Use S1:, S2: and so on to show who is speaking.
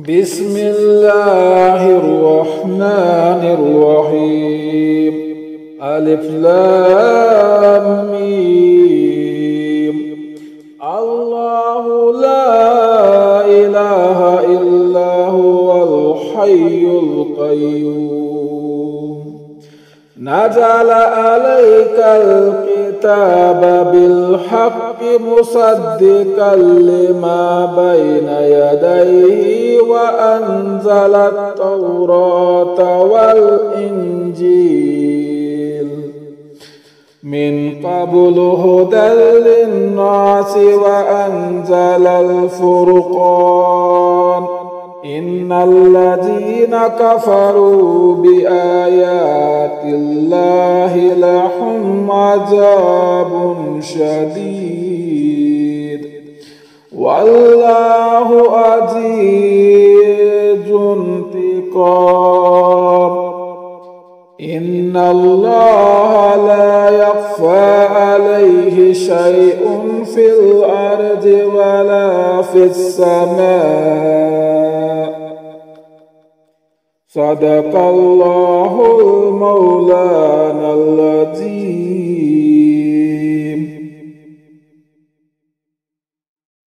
S1: بسم الله الرحمن الرحيم. ألف لام ميم. الله لا إله إلا هو الحي القيوم. نزل عليك الكتاب بالحق مصدقا لما بين يديه وأنزل التوراة والإنجيل من قبل هدى للناس وأنزل الفرقان. إن الذين كفروا بآيات الله لهم عذاب شديد والله عزيز انتقام. إن الله لا يخفى عليه شيء في الأرض ولا في السماء. صدق الله المولانا العظيم.